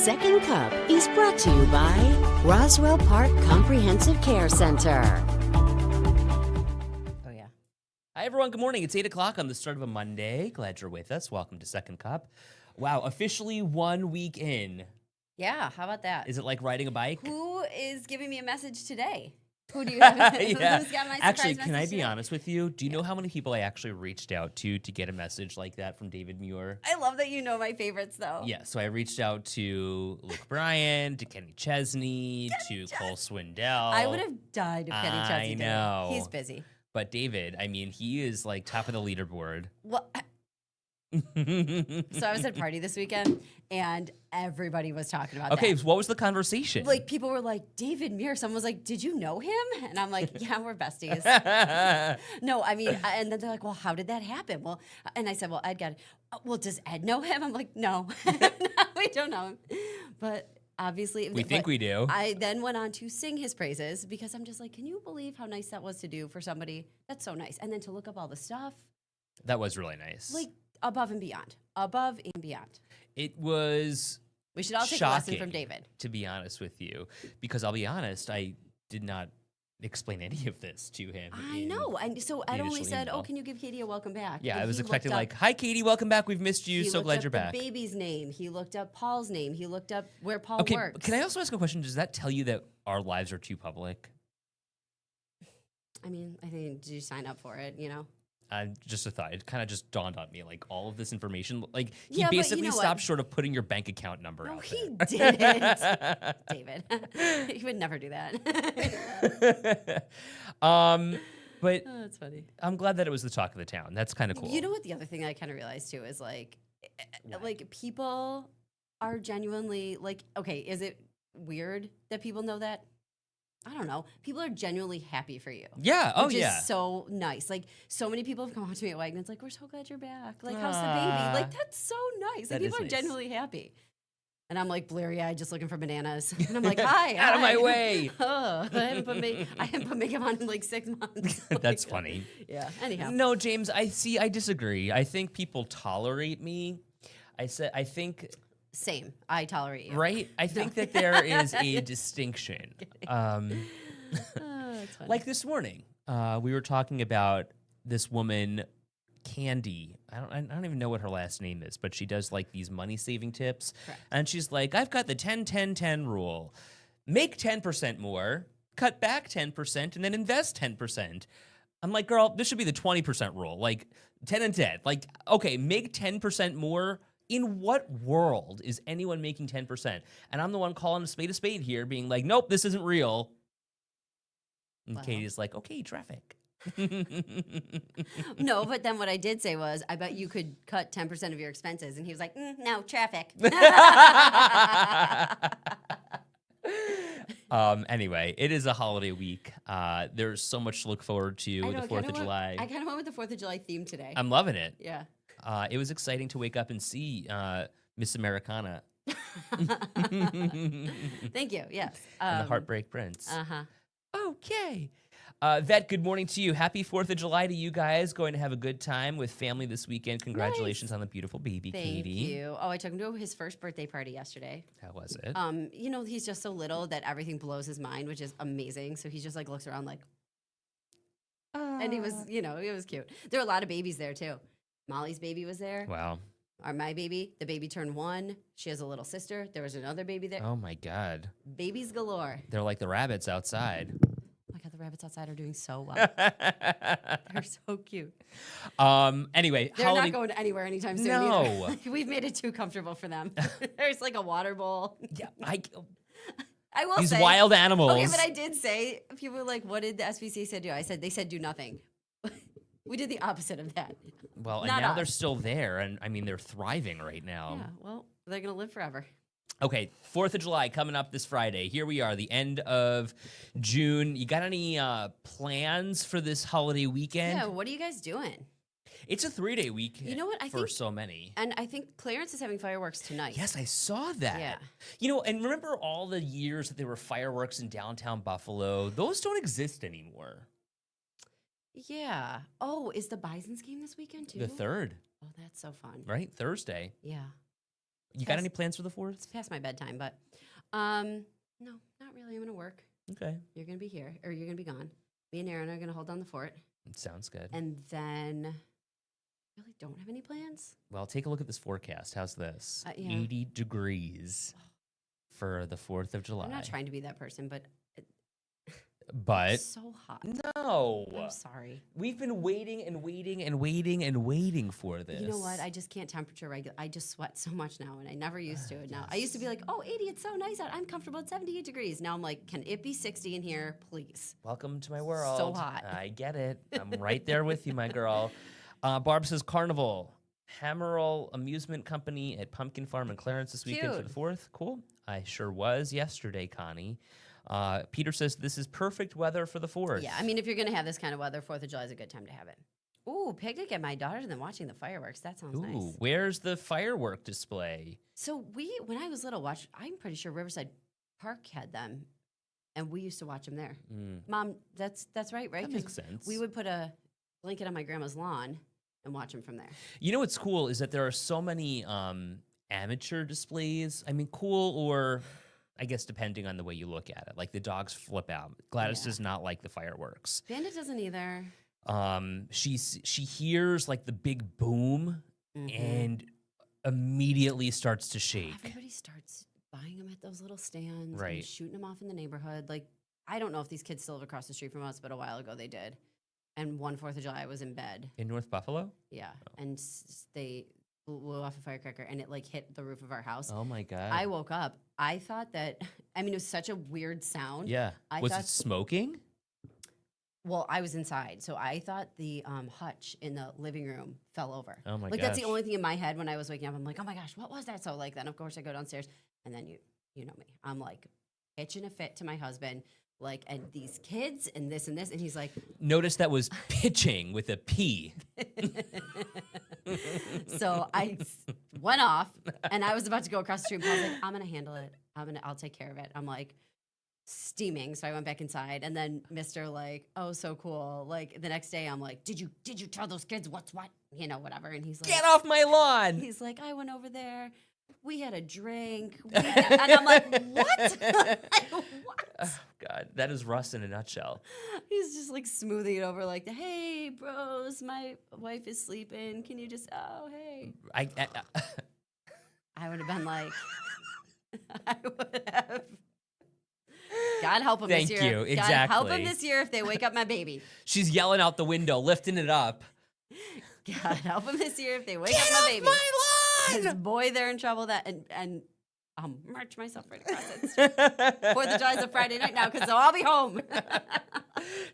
Second Cup is brought to you by Roswell Park Comprehensive Care Center. Oh, yeah. Hi, everyone. Good morning. It's 8 o'clock on the start of a Monday. Glad you're with us. Welcome to Second Cup. Wow, officially 1 week in. Yeah, how about that? Is it like riding a bike? Who is giving me a message today? Who do you have? Yeah. Who's got my surprise Actually, can I message be today? honest with you? Do you know how many people I actually reached out to get a message like that from David Muir? I love that you know my favorites, though. Yeah, so I reached out to Luke Bryan, to Kenny Chesney, to Cole Swindell. I would have died if Kenny Chesney did it. know. He's busy. But David, I mean, he is like top of the leaderboard. Well, so I was at a party this weekend, and everybody was talking about Okay, that. so what was the conversation? Like, people were like, David Muir. Someone was like, did you know him? And I'm like, yeah, we're besties. No, I mean, and then they're like, well, how did that happen? Well, and I said, well, Ed got it. Well, does Ed know him? I'm like, no, no, we don't know him. But obviously, We think we do. I then went on to sing his praises because I'm just like, can you believe how nice that was to do for somebody? That's so nice. And then to look up all the stuff, That was really nice. like above and beyond, above and beyond. It was We should all take a lesson shocking, from David. to be honest with you, because I'll be honest, I did not explain any of this to him. I know. And so Ed only initial said, email. "Oh, can you give Katie a welcome back?" Yeah, And I was he expecting looked like, "Hi, Katie, welcome back. We've missed you. he So looked glad up you're back." The baby's name. He looked up Paul's name. He looked up where Paul Okay, works. can I also ask a question? Does that tell you that our lives are too public? I mean, I think did you sign up for it? You know. Just a thought. It kind of just dawned on me, like all of this information. Like he Yeah, but you basically know what? stopped short of putting your bank account number No, out he there. didn't, David. He would never do that. But Oh, that's funny. I'm glad that it was the talk of the town. That's kind of cool. You know what? The other thing I kind of realized too is like people are genuinely like, okay, is it weird that people know that? I don't know. People are genuinely happy for you. Yeah. Oh, Which yeah. is so nice. Like, so many people have come up to me at Wegmans, like, we're so glad you're back. Like, how's the baby? Like, that's so nice. That Like, people is are nice. genuinely happy. And I'm like bleary-eyed, just looking for bananas. And I'm like, hi, Out of my hi. way. Oh, I haven't put makeup on in like 6 months. That's Like, funny. Yeah. Anyhow. No, James, I disagree. I think people tolerate me. I think Same. I tolerate you. right? I think that there is a distinction. Oh, that's funny. Like this morning, we were talking about this woman, Candy. I don't even know what her last name is, but she does like these money saving tips. Correct. And she's like, I've got the 10-10-10 rule. Make 10% more, cut back 10%, and then invest 10%. I'm like, girl, this should be the 20% rule. Like 10 and 10. Like, okay, make 10% more. In what world is anyone making 10%? And I'm the one calling a spade here, being like, nope, this isn't real. And Wow. Katie's like, okay, traffic. No, but then what I did say was, I bet you could cut 10% of your expenses. And he was like, no, traffic. Anyway, it is a holiday week. There's so much to look forward to with the 4th of July. I kind of went with the 4th of July theme today. I'm loving it. Yeah. It was exciting to wake up and see Miss Americana Thank you. Yes. and the Heartbreak Prince. Uh-huh. Okay. Vet, good morning to you. Happy 4th of July to you guys. Going to have a good time with family this weekend. Congratulations on the beautiful baby, Thank Katie. you. Oh, I took him to his first birthday party yesterday. How was it? You know, he's just so little that everything blows his mind, which is amazing. So he just like looks around like, and he was, you know, it was cute. There were a lot of babies there too. Molly's baby was there. Wow. My baby, the baby turned 1. She has a little sister. There was another baby there. Oh my God. Babies galore. They're like the rabbits outside. Oh my God, the rabbits outside are doing so well. They're so cute. Anyway, They're holiday. not going anywhere anytime soon. No. either. We've made it too comfortable for them. There's like a water bowl. Yeah, I will these say, wild animals. Okay, but I did say, people were like, what did the SPCA do? I said, they said do nothing. We did the opposite of that. Well, and Not now they're us. still there, and I mean, they're thriving right now. Yeah, well, they're going to live forever. Okay, 4th of July coming up this Friday. Here we are, the end of June. You got any plans for this holiday weekend? Yeah, what are you guys doing? It's a 3-day week. You know what, I for think- so many. And I think Clarence is having fireworks tonight. Yes, I saw that. Yeah. You know, and remember all the years that there were fireworks in downtown Buffalo? Those don't exist anymore. Yeah. Oh, is the Bison's game this weekend too? The 3rd, Oh, that's so fun. right? Thursday. Yeah. You got any plans for the 4th? It's past my bedtime, but no, not really. I'm gonna work. Okay. You're gonna be here, or you're gonna be gone. Me and Aaron are gonna hold down the fort, Sounds good. and then really don't have any plans. Well, take a look at this forecast. How's this? Yeah. 80 degrees for the 4th of July. I'm not trying to be that person, but But it's so hot. no. I'm sorry. We've been waiting and waiting and waiting and waiting for this. You know what? I just can't temperature regulate. I just sweat so much now, and I never used to. And now I used to be like, oh, 80, it's so nice out. I'm comfortable at 78 degrees. Now I'm like, can it be 60 in here, please? Welcome to my world. So hot. I get it. I'm right there with you, my girl. Barb says Carnival. Hammerall Amusement Company at Pumpkin Farm in Clarence this weekend for the 4th. Cool. I sure was yesterday, Connie. Peter says this is perfect weather for the 4th. Yeah, I mean, if you're going to have this kind of weather, 4th of July is a good time to have it. Ooh, picnic at my daughter's and then watching the fireworks. That sounds nice. Ooh, where's the firework display? So when I was little, I'm pretty sure Riverside Park had them, and we used to watch them there. Mom, that's right? That 'Cause makes sense. We would put a blanket on my grandma's lawn and watch them from there. You know what's cool is that there are so many amateur displays. I mean, cool or I guess depending on the way you look at it. Like the dogs flip out. Gladys does not like the fireworks. Bandit doesn't either. She hears like the big boom and immediately starts to shake. Everybody starts buying them at those little stands Right. and shooting them off in the neighborhood. Like, I don't know if these kids still live across the street from us, but a while ago they did. And one 4th of July, I was in bed. In North Buffalo? Yeah. And they blew off a firecracker and it like hit the roof of our house. Oh my God. I woke up. I thought that, I mean, it was such a weird sound. Yeah. I Was thought- it smoking? Well, I was inside, so I thought the hutch in the living room fell over. Oh my Like that's the gosh. only thing in my head when I was waking up. I'm like, oh my gosh, what was that? So like then of course I go downstairs, and then you know me, I'm like pitching a fit to my husband, like and these kids and this, and he's like, Notice that was pitching with a P. so I went off, and I was about to go across the street. And I was like, I'm gonna handle it. I'll take care of it. I'm like steaming, so I went back inside, and then Mr. like, oh, so cool. Like the next day, I'm like, did you tell those kids what's what? You know, whatever. And he's like, Get off my lawn. he's like, I went over there. We had a drink. And I'm like, what? What? Oh, God, that is Russ in a nutshell. He's just like smoothing it over, like, hey, bros, my wife is sleeping. Can you just, oh, hey. I would have been like, I would have. God help him Thank this year. you, God help exactly. him this year if they wake up my baby. She's yelling out the window, lifting it up. God help him this year if they wake Get up my off baby. my Because lawn! boy, they're in trouble. That and I'll march myself right across it. 4th of July is a Friday night now, because I'll be home.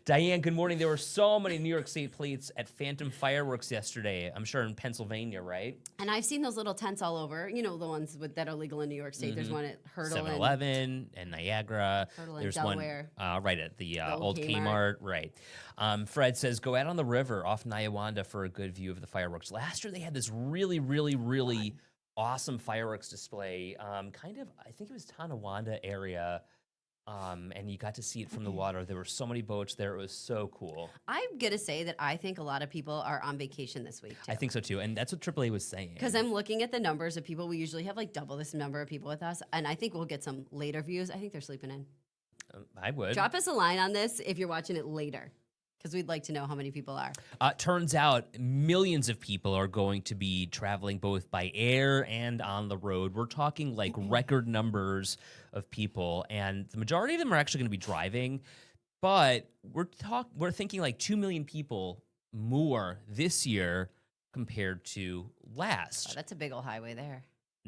Diane, good morning. There were so many New York State plates at Phantom Fireworks yesterday. I'm sure in Pennsylvania, right? And I've seen those little tents all over. You know, the ones that are legal in New York State. There's one at Hurdle 7-Eleven and Niagara. Hurdle and There's Delaware. one right at the old old Kmart. Kmart. Right. Fred says, go out on the river off Niawanda for a good view of the fireworks. Last year they had this really, really, really awesome fireworks display. Kind of, I think it was Tonawanda area. And you got to see it from the water. There were so many boats there. It was so cool. I'm going to say that I think a lot of people are on vacation this week, too. I think so too. And that's what AAA was saying. Because I'm looking at the numbers of people. We usually have like double this number of people with us. And I think we'll get some later views. I think they're sleeping in. I would. Drop us a line on this if you're watching it later, because we'd like to know how many people are. Turns out millions of people are going to be traveling both by air and on the road. We're talking like record numbers of people, and the majority of them are actually going to be driving. But we're thinking like 2 million people more this year compared to last. Oh, that's a big old highway there.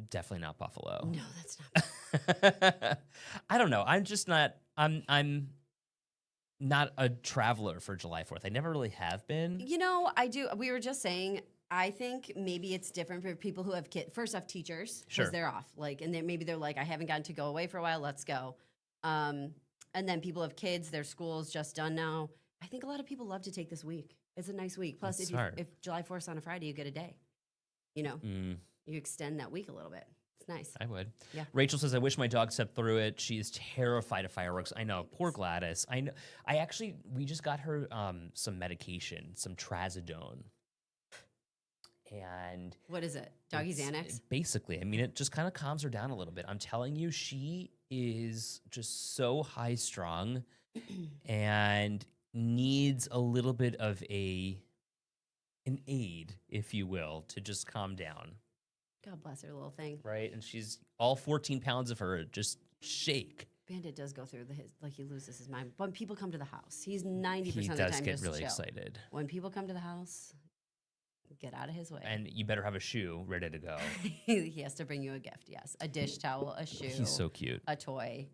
Definitely not Buffalo. No, that's not. I don't know. I'm just not. I'm not a traveler for July 4th. I never really have been. You know, I do. We were just saying, I think maybe it's different for people who have kids. First off, teachers, because Sure. they're off. Like, and then maybe they're like, I haven't gotten to go away for a while. Let's go. And then people have kids. Their school's just done now. I think a lot of people love to take this week. It's a nice week. Plus, That's if smart. if July 4th is on a Friday, you get a day. You know, you extend that week a little bit. It's nice. I would. Yeah. Rachel says, I wish my dog slept through it. She is terrified of fireworks. I know. Poor Gladys. I know. We just got her some medication, some Trazodone. And What is it? Doggy it's- Xanax? basically, I mean, it just kind of calms her down a little bit. I'm telling you, she is just so high strung and needs a little bit of an aid, if you will, to just calm down, God bless her little thing. right? And she's all 14 pounds of her just shake. Bandit does go through like he loses his mind. When people come to the house, he's 90% He of the does time get just really chill. excited. When people come to the house, get out of his way. And you better have a shoe ready to go. He has to bring you a gift, yes. A dish towel, a shoe, He's so cute. a toy.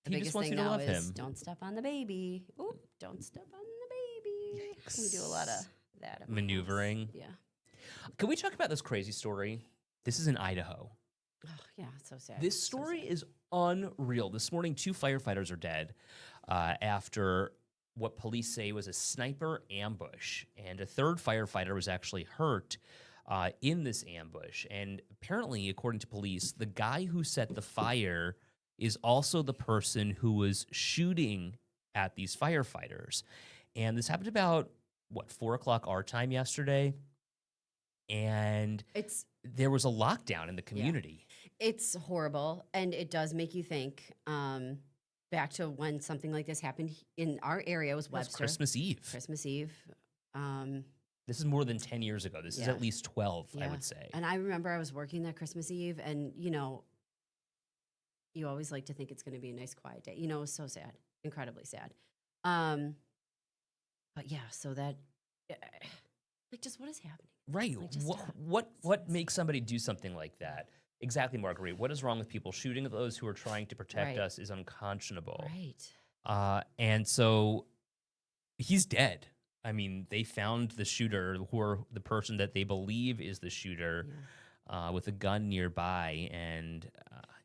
The He biggest just wants thing you to now love is him. don't step on the baby. Oop, don't step on the baby. We do a lot of that. at my house. Maneuvering. Yeah. Can we talk about this crazy story? This is in Idaho. Oh, yeah, it's so sad. This So story sad. is unreal. This morning, 2 firefighters are dead after what police say was a sniper ambush, and a third firefighter was actually hurt in this ambush. And apparently, according to police, the guy who set the fire is also the person who was shooting at these firefighters. And this happened about, 4 o'clock our time yesterday? And It's there was a lockdown in the community. It's horrible, and it does make you think back to when something like this happened in our area. Was It was Webster Christmas Eve. Christmas Eve. This is more than 10 years ago. This is Yeah. at least 12, I Yeah. would say. And I remember I was working that Christmas Eve, and you always like to think it's going to be a nice, quiet day. It was so sad, incredibly sad. But yeah, so that, just what is happening? Right. Like, just stop. What makes somebody do something like that? Exactly, Marguerite. What is wrong with people? Shooting at those who are trying to protect Right. us is unconscionable. Right. And so he's dead. I mean, they found the shooter, or the person that they believe is the shooter, Yeah. with a gun nearby, and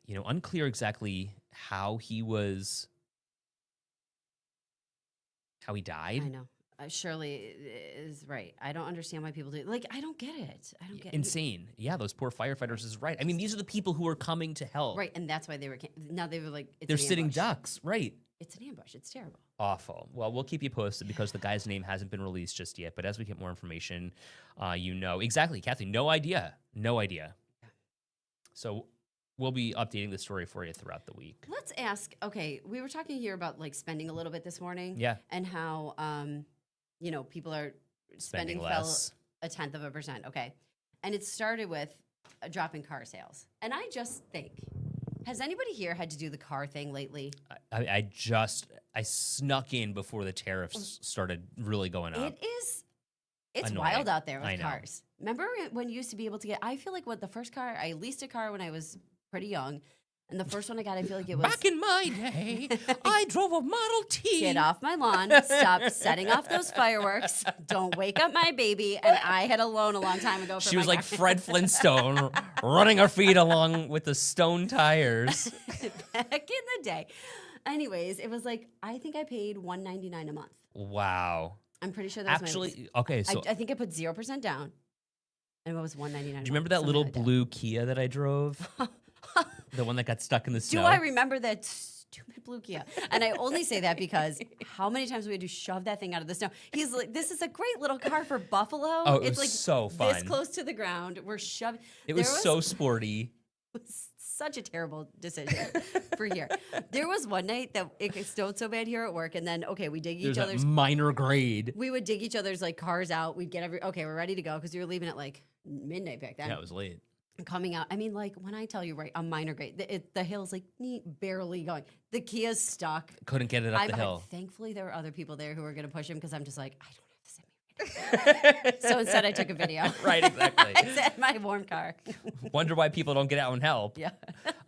unclear exactly how he died. I know. Shirley is right. I don't understand why people do. I don't get it. I don't get it. Insane. Yeah, those poor firefighters is right. I mean, these are the people who are coming to help. Right, and that's why they were. Now they were like, it's They're an sitting ambush. ducks. Right. It's an ambush. It's terrible. Awful. Well, we'll keep you posted because the guy's name hasn't been released just yet. But as we get more information, exactly, Kathy. No idea. No idea. So we'll be updating the story for you throughout the week. Let's ask. Okay, we were talking here about spending a little bit this morning. Yeah. And how people are Spending fell less. 0.1%. Okay, and it started with a drop in car sales. And I just think, has anybody here had to do the car thing lately? I snuck in before the tariffs started really going up. It's Annoying. wild out there I with know. cars. Remember when you used to be able to get? I feel like the first car I leased a car when I was pretty young, and the first one I got, I feel like it was. Back in my day, I drove a Model T. Get off my lawn. Stop setting off those fireworks. Don't wake up my baby. And I had a loan a long time ago for She was my like car. Fred Flintstone, running her feet along with the stone tires. Back in the day. Anyways, it was I think I paid $199 a month. Wow. I'm pretty sure that's my lease. Actually, okay, so I think I put 0% down. And it was $199. do you remember that little blue Kia that I drove? The one that got stuck in the Do snow? I remember that stupid blue Kia? And I only say that because how many times we had to shove that thing out of the snow? He's like, this is a great little car for Buffalo. Oh, it it's was so this fun. close to the ground. We're shoving. It was so sporty. It was such a terrible decision for here. There was one night that it snowed so bad here at work, and then we dig There's each other's. a minor grade. We would dig each other's cars out. We'd get we're ready to go because we were leaving at midnight back then. Yeah, it was late. Coming out. I mean, when I tell you, right, a minor grade, the hill's barely going. The Kia's stuck. Couldn't get it up the hill. Thankfully, there were other people there who were going to push him because I'm just I don't have to sit me right now. So instead, I took a video. Right, exactly. I sat in my warm car. Wonder why people don't get out and help. Yeah.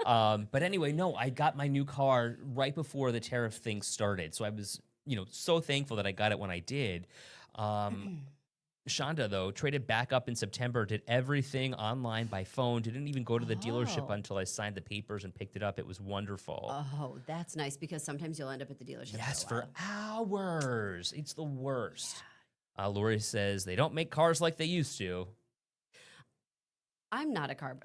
But anyway, no, I got my new car right before the tariff thing started. So I was, so thankful that I got it when I did. Shonda, though, traded back up in September, did everything online by phone, didn't even go to the dealership Oh. until I signed the papers and picked it up. It was wonderful. Oh, that's nice because sometimes you'll end up at the dealership. Yes, for a for while. hours. It's the worst. Lori says they don't make cars like they used to. I'm not a car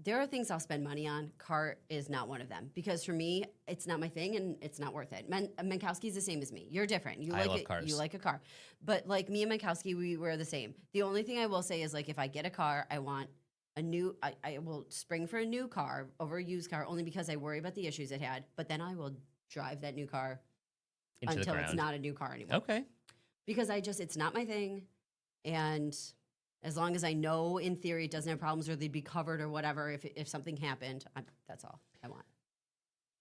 There are things I'll spend money on. Car is not one of them because for me, it's not my thing and it's not worth it. Menkowski's the same as me. You're different. You I like love it. cars. You like a car, but like me and Menkowski, we're the same. The only thing I will say is like if I get a car, I want a new. I will spring for a new car over a used car only because I worry about the issues it had. But then I will drive that new car Into the until ground. it's not a new car anymore. Okay. Because it's not my thing, and as long as I know in theory it doesn't have problems or they'd be covered or whatever if something happened, that's all I want.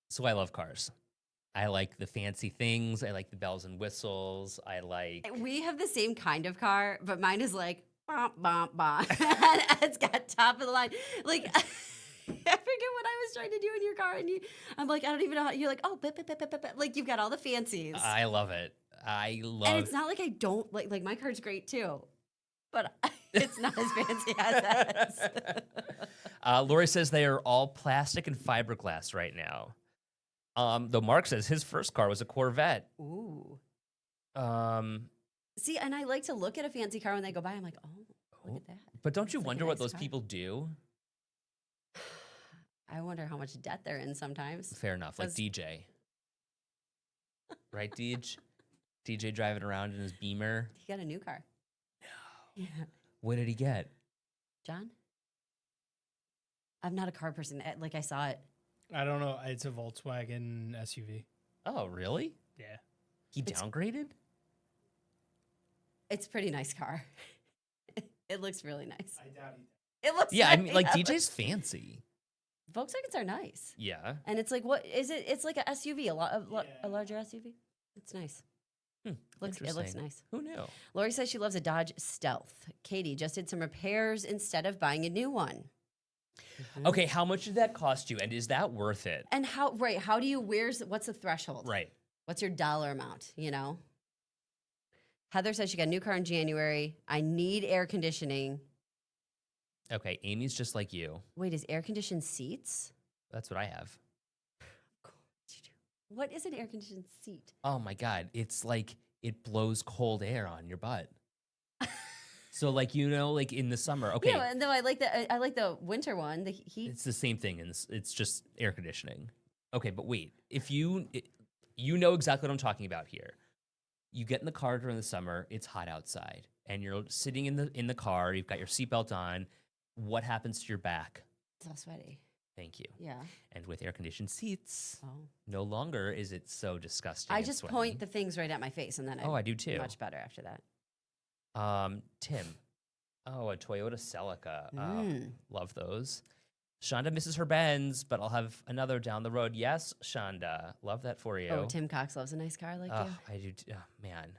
So I love cars. I like the fancy things. I like the bells and whistles. I like. We have the same kind of car, but mine is like bom bom bom. And it's got top of the line. Like I forget what I was trying to do in your car, and I'm like I don't even know how. You're like bip, bip, bip, bip, bip. Like you've got all the fancies. I love it. I love. And it's not like I don't like my car's great too, but it's not as fancy as that. Lori says they are all plastic and fiberglass right now. Though Mark says his first car was a Corvette. Ooh. Um, See, and I like to look at a fancy car when they go by. I'm like, look at that. but don't you It's like a wonder what nice those car. people do? I wonder how much debt they're in sometimes. Fair enough. Like 'Cause- DJ. Right, Deej? DJ driving around in his Beamer. He got a new car. No. Yeah. What did he get? John? I'm not a car person. Like I saw it. I don't know. It's a Volkswagen SUV. Oh, really? Yeah. He It's- downgraded? It's a pretty nice car. It looks really nice. I doubt he It looks Yeah, I mean, like yeah, DJ's fancy. Volkswagens are nice. Yeah. And it's like, what is it? It's like a SUV, a Yeah. larger SUV. It's nice. It looks Interesting. nice. Who knew? Lori says she loves a Dodge Stealth. Katie just did some repairs instead of buying a new one. Okay, how much did that cost you? And is that worth it? And how do you, what's the threshold? Right. What's your dollar amount, you know? Heather says she got a new car in January. I need air conditioning. Okay, Amy's just like you. Wait, is air conditioned seats? That's what I have. What is an air conditioned seat? Oh my God. It's like it blows cold air on your butt. So, like, you know, like in the summer. Okay. Yeah, no, I like the winter one, the heat. It's the same thing. And it's just air conditioning. Okay, but wait. If you know exactly what I'm talking about here. You get in the car during the summer, it's hot outside, and you're sitting in the car, you've got your seatbelt on. What happens to your back? It's all sweaty. Thank you. Yeah. And with air-conditioned seats, Oh. no longer is it so disgusting. I and just sweaty. point the things right at my face, and then Oh, I do too. Much better after that. Tim. Oh, a Toyota Celica. Mm. Love those. Shonda misses her Benz, but I'll have another down the road. Yes, Shonda. Love that for you. Oh, Tim Cox loves a nice car like you. I do. Man.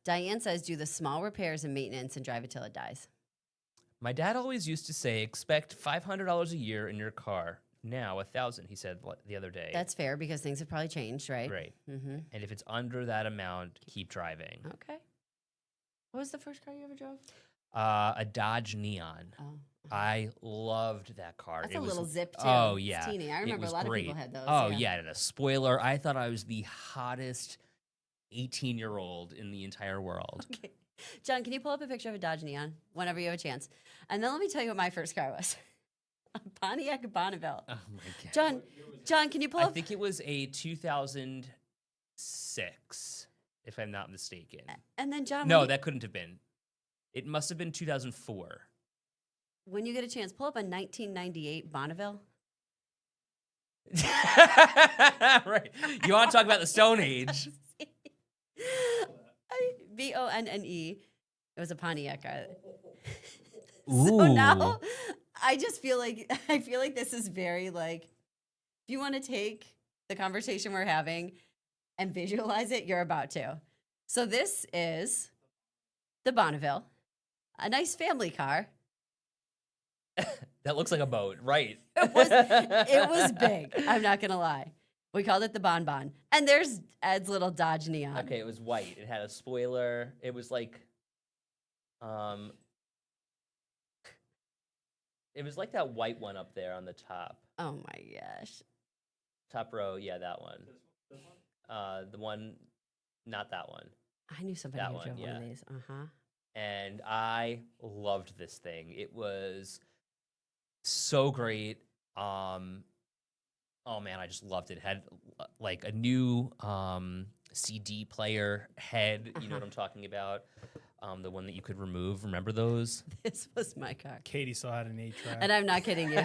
Diane says, do the small repairs and maintenance and drive it till it dies. My dad always used to say, expect $500 a year in your car. Now, $1,000, he said the other day. That's fair because things have probably changed, right? right. Mm-hmm. And if it's under that amount, keep driving. Okay. What was the first car you ever drove? A Dodge Neon. Oh. I loved that car. That's It a was- little zip, too. Oh, It's yeah. teeny. I It remember a was lot great. of people had those. Oh, yeah. And a spoiler. I thought I was the hottest 18-year-old in the entire world. Okay. John, can you pull up a picture of a Dodge Neon whenever you have a chance? And then let me tell you what my first car was. A Pontiac Bonneville. Oh, my God. John, can you pull I up? think it was a 2006, if I'm not mistaken. And then John, No, when, that couldn't have been. It must have been 2004. when you get a chance, pull up a 1998 Bonneville. Right. You want to talk about the Stone Age? Bonne. It was a Pontiac car. Ooh. So now I just feel like this is very like if you want to take the conversation we're having and visualize it, you're about to. So this is the Bonneville, a nice family car. That looks like a boat, right? It was big. I'm not gonna lie. We called it the Bon Bon. And there's Ed's little Dodge Neon. Okay, it was white. It had a spoiler. It was like, it was like that white one up there on the top. Oh my gosh. Top row, yeah, that one. The one, not that one. I knew somebody That who one, drove one yeah. of these. Uh-huh. And I loved this thing. It was so great. Oh man, I just loved it. Had like a new CD player head. You know what I'm talking about? The one that you could remove. Remember those? This was my car. Katie still had an 8-track. And I'm not kidding you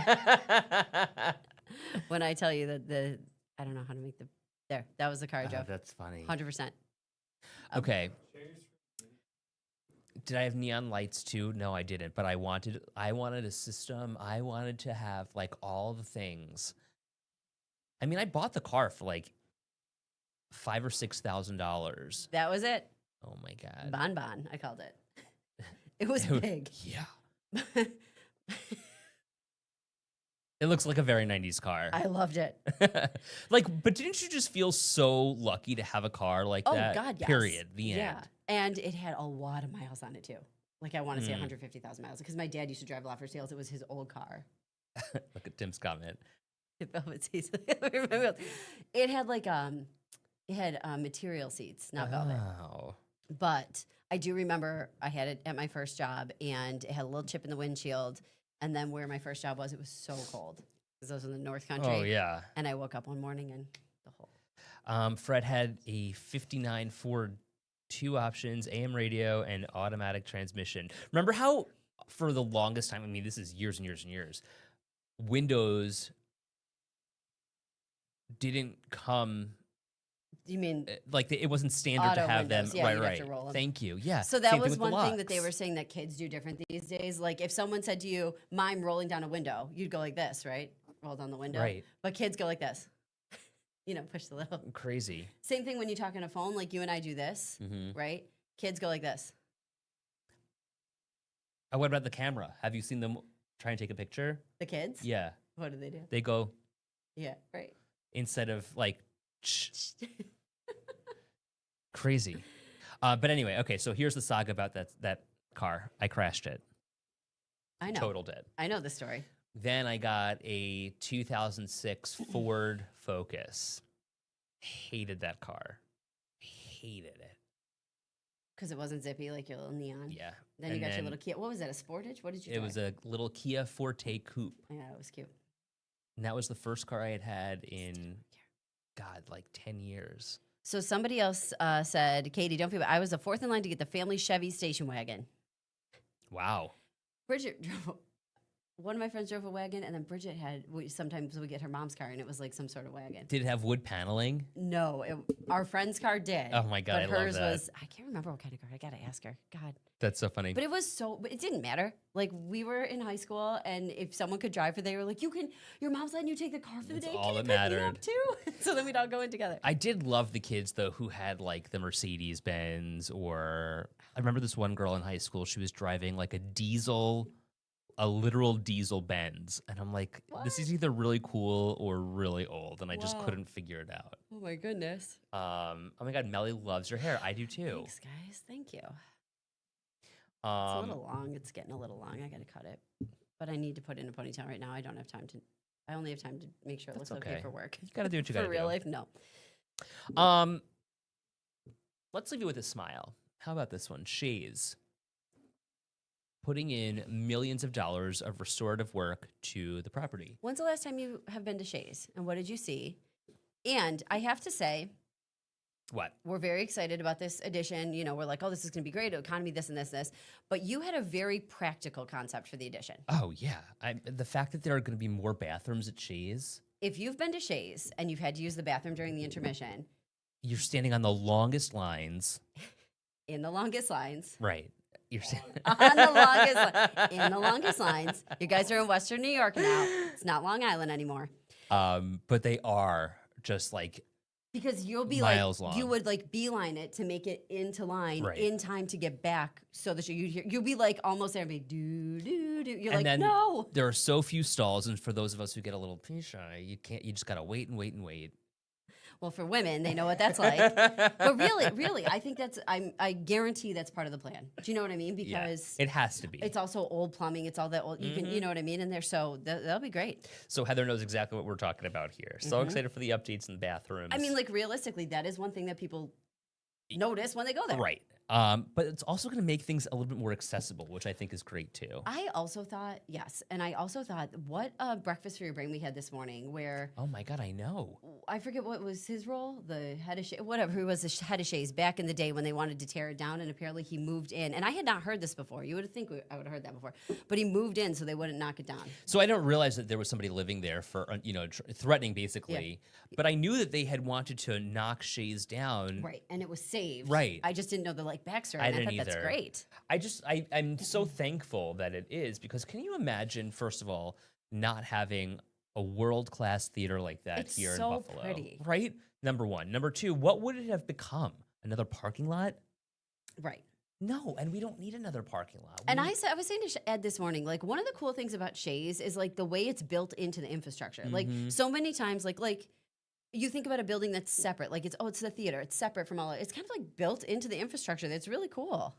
when I tell you that I don't know how to make that was the car, Joe. That's funny. 100%. Okay. Did I have neon lights too? No, I didn't. But I wanted a system. I wanted to have like all the things. I mean, I bought the car for like $5,000 or $6,000. That was it. Oh my god. Bon, I called it. It was big. Yeah. It looks like a very 90s car. I loved it. Like, but didn't you just feel so lucky to have a car like Oh, that? God, yes. Period. The Yeah. end. And it had a lot of miles on it, too. Like, I want to say 150,000 miles. Because my dad used to drive a lot for sales. It was his old car. Look at Tim's comment. Velvet seats. I remember. It had, like, it had material seats, not velvet. Oh. But I do remember I had it at my first job, and it had a little chip in the windshield. And then where my first job was, it was so cold. Because I was in the North Country. Oh, yeah. And I woke up one morning and the whole... Fred had a 59 Ford, 2 options, AM radio and automatic transmission. Remember how for the longest time, I mean, this is years and years and years, Windows didn't come, You mean... like it wasn't standard Auto to have windows. them. Yeah, right, you have right. to roll 'em. Thank you. Yeah. So that Same was with the one thing that they locks. were saying that kids do different these days. Like if someone said to you, "Mime rolling down a window," you'd go like this, right? Roll down the window. Right. But kids go like this. You know, push the little. Crazy. Same thing when you talk on a phone, like you and I do this, Mm-hmm. right? Kids go like this. What about the camera? Have you seen them try and take a picture? The kids? Yeah. What do they do? They go Yeah, right. instead of like, crazy. But anyway, okay, so here's the saga about that car. I crashed it. I know. Totaled it. I know the story. Then I got a 2006 Ford Focus. Hated that car. Hated it. Because it wasn't zippy like your little neon. Yeah. Then you And got your then little Kia. What was that, a Sportage? What did you It was a little Kia Forte Coupe. Yeah, it was cute. And that was the first car I had had in, God, like 10 years. So somebody else said, Katie, don't feel bad. I was the fourth in line to get the family Chevy station wagon. Wow. Bridget drove, one of my friends drove a wagon, and then Bridget sometimes we get her mom's car, and it was like some sort of wagon. Did it have wood paneling? No, our friend's car did. Oh my God, but I love hers that. was, I can't remember what kind of car. I gotta ask her. God. That's so funny. But it didn't matter. Like we were in high school, and if someone could drive her, they were like, your mom's letting you take the car for the That's day. all Can that you pick me mattered. up too? So then we'd all go in together. I did love the kids though who had like the Mercedes Benz, or I remember this one girl in high school. She was driving like a literal diesel Benz, and I'm like, this is either really cool or really old, and I just Wow. couldn't figure it out. Oh my goodness. Oh my God, Melly loves your hair. I do too. Thanks, guys. Thank you. It's a Um, little long. It's getting a little long. I got to cut it. But I need to put it in a ponytail right now. I don't have time to. I only have time to make sure it That's looks okay okay. for work. you gotta do what you For gotta real do. life, no. Let's leave you with a smile. How about this one? Shays. Putting in millions of dollars of restorative work to the property. When's the last time you have been to Shays? And what did you see? And I have to say, What? we're very excited about this addition. You know, we're like, oh, this is going to be great. Economy, this and this. But you had a very practical concept for the addition. Oh yeah. The fact that there are going to be more bathrooms at Shays. If you've been to Shays and you've had to use the bathroom during the intermission, You're standing on the longest lines. in the longest lines, Right. You're standing. in the longest lines, you guys are in Western New York now. It's not Long Island anymore. But they are just like Because you'll be Miles like, you long. would like beeline it to make it into line Right. in time to get back so that you'll be like almost everybody do, do, do. You're and like, then no. there are so few stalls, and for those of us who get a little shy, you just gotta wait and wait and wait. Well, for women, they know what that's like. But really, I think I guarantee that's part of the plan. Do you know what I mean? Yeah, Because it has to be. it's also old plumbing. It's all that old, you know what I mean? And that'll be great. So Heather knows exactly what we're talking about here. So excited for the updates in the bathrooms. I mean, like realistically, that is one thing that people notice when they go there. right. But it's also going to make things a little bit more accessible, which I think is great too. I also thought, yes. And I also thought, what a breakfast for your brain we had this morning where Oh my God, I know. I forget what was his role, the head of whatever, who was the head of Shays back in the day when they wanted to tear it down. And apparently he moved in. And I had not heard this before. You would think I would have heard that before. But he moved in so they wouldn't knock it down. So I don't realize that there was somebody living there for, threatening basically. But I knew that they had wanted to knock Shays down. Right. And it was saved. Right. I just didn't know the backstory. I And didn't I thought that's either. great. I'm so thankful that it is, because can you imagine, first of all, not having a world-class theater like that It's here so in Buffalo? pretty. Right? Number one. Number two, what would it have become? Another parking lot? Right. No, and we don't need another parking lot. And I was saying to Ed this morning, like one of the cool things about Shays is like the way it's built into the infrastructure. Like so many times, like you think about a building that's separate, like it's the theater, it's separate from all. It's kind of like built into the infrastructure. That's really cool.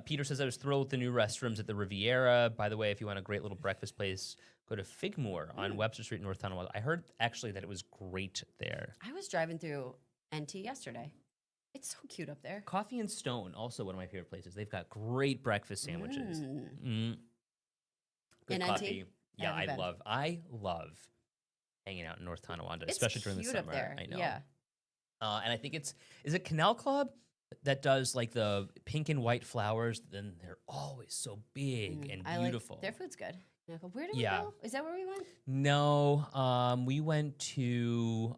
Peter says, I was thrilled with the new restrooms at the Riviera. By the way, if you want a great little breakfast place, go to Figmore on Webster Street in North Tonawanda. I heard actually that it was great there. I was driving through NT yesterday. It's so cute up there. Coffee and Stone, also one of my favorite places. They've got great breakfast sandwiches. Good In NT? coffee. Yeah, haven't been. I love hanging out in North Tonawanda, It's especially during the cute summer. up there. I know. Yeah. And I think is it Canal Club that does like the pink and white flowers? Then they're always so big and I beautiful. like their food's good. Where did we Yeah. go? Is that where we went? No, we went to.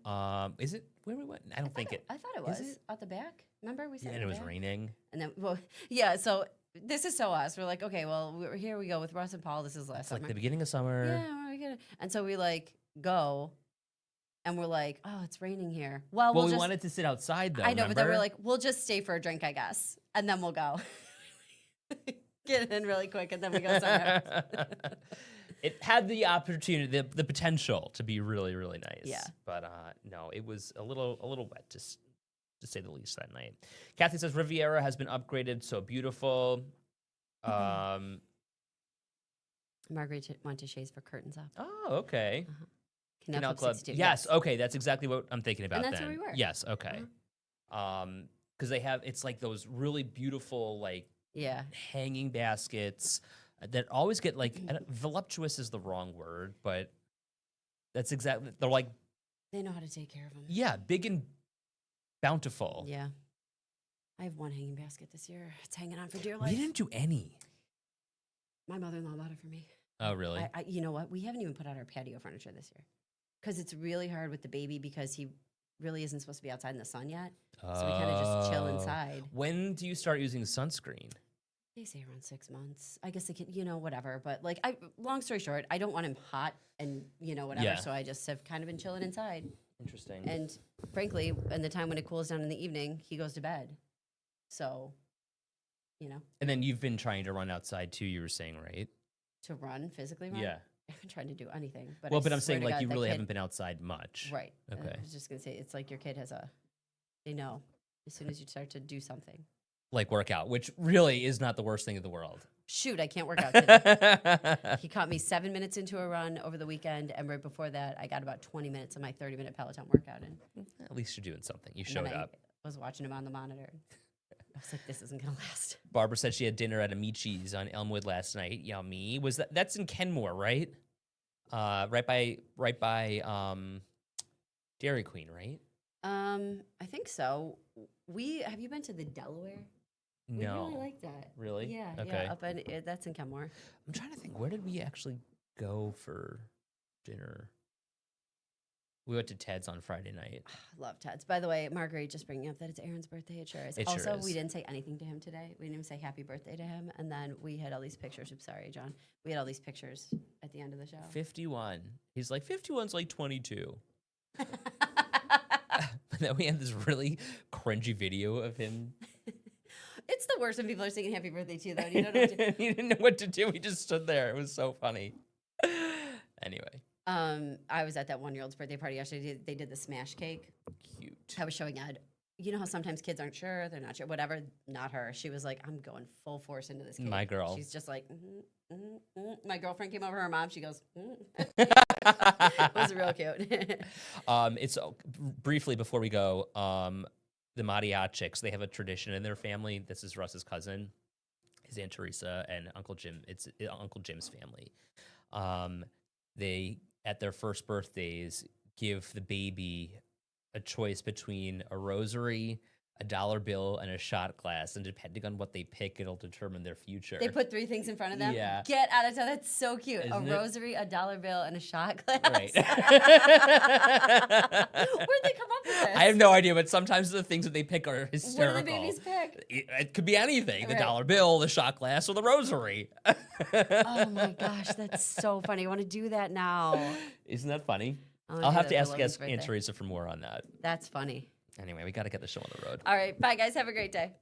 Is it where we went? I don't think it. I thought it Is was it? at the back. Remember we said And it was raining. And then, well, yeah. So this is so us. We're like, okay, well, here we go with Russ and Paul. This is last It's like summer. the beginning of summer. Yeah, we're gonna. And so we like go, and we're like, oh, it's raining here. Well, Well, we just, wanted to sit outside though. I know, but then we're remember? like, we'll just stay for a drink, I guess, and then we'll go. Get in really quick, and then we go somewhere else. It had the opportunity, the potential to be really, really nice. Yeah. But no, it was a little wet to say the least that night. Kathy says Riviera has been upgraded, so beautiful. Marguerite went to Shays for curtains up. Oh, okay. Canal Club 62. Yes, okay, that's exactly what I'm thinking about. And that's then. where we were. Yes, okay. Because they have, it's like those really beautiful like Yeah. hanging baskets that always get like voluptuous is the wrong word, but that's exactly, they're like, They know how to take care of them. yeah, big and bountiful. Yeah. I have one hanging basket this year. It's hanging on for dear life. We didn't do any. My mother-in-law bought it for me. Oh, really? You know what? We haven't even put out our patio furniture this year because it's really hard with the baby because he really isn't supposed to be outside in the sun yet. So we kind of just chill Oh. inside. When do you start using sunscreen? They say around 6 months. I guess they can, whatever. But like, long story short, I don't want him hot and whatever. Yeah. So I just have kind of been chilling inside. Interesting. And frankly, in the time when it cools down in the evening, he goes to bed. So, And then you've been trying to run outside too, you were saying, right? to run, physically run. Yeah. I haven't tried to do anything. But Well, I but I'm swear saying to like God, you that really kid- haven't been outside much. Right. Okay. I was just going to say, it's like your kid they know as soon as you start to do something. Like workout, which really is not the worst thing in the world. Shoot, I can't work out today. He caught me 7 minutes into a run over the weekend, and right before that, I got about 20 minutes of my 30-minute Peloton workout in. At least you're doing something. You And showed then up. I was watching him on the monitor. I was like, this isn't going to last. Barbara said she had dinner at Amici's on Elmwood last night. Yummy. That's in Kenmore, right? Right by Dairy Queen, right? I think so. Have you been to the Delaware? We No. really like that. Really? Yeah, Okay. yeah. Up in that's in Kenmore. I'm trying to think, where did we actually go for dinner? We went to Ted's on Friday night. I love Ted's. By the way, Marguerite just bringing up that it's Aaron's birthday. It sure is. It sure Also, is. we didn't say anything to him today. We didn't even say happy birthday to him. And then we had all these pictures. Oops, sorry, John. We had all these pictures at the end of the show. 51. He's like, 51's like 22. And then we had this really cringy video of him. It's the worst when people are singing happy birthday to you, though. You don't know what to He didn't know what to do. He just stood there. It was so funny. Anyway, I was at that 1-year-old's birthday party yesterday. They did the smash cake. cute. I was showing Ed. You know how sometimes kids aren't sure, they're not sure, whatever. Not her. She was like, I'm going full force into this cake. My girl. She's just like, My girlfriend came over, her mom, she goes, It was real cute. It's briefly before we go. the Mariachiks, they have a tradition in their family. This is Russ's cousin, his Aunt Teresa, and Uncle Jim. It's Uncle Jim's family. They, at their first birthdays, give the baby a choice between a rosary, a dollar bill, and a shot glass. And depending on what they pick, it'll determine their future. They put 3 things in front of them. Yeah. Get out of town. That's so cute. Isn't a it? rosary, a dollar bill, and a shot glass. Right. Where'd they come up with this? I have no idea, but sometimes the things that they pick are What hysterical. do the babies pick? It could be anything: the Right. dollar bill, the shot glass, or the rosary. Oh my gosh, that's so funny. I want to do that now. Isn't that funny? I wanna I'll do have that to for ask Logan's Aunt birthday. Teresa for more on that. That's funny. Anyway, we got to get the show on the road. All right, bye guys. Have a great day.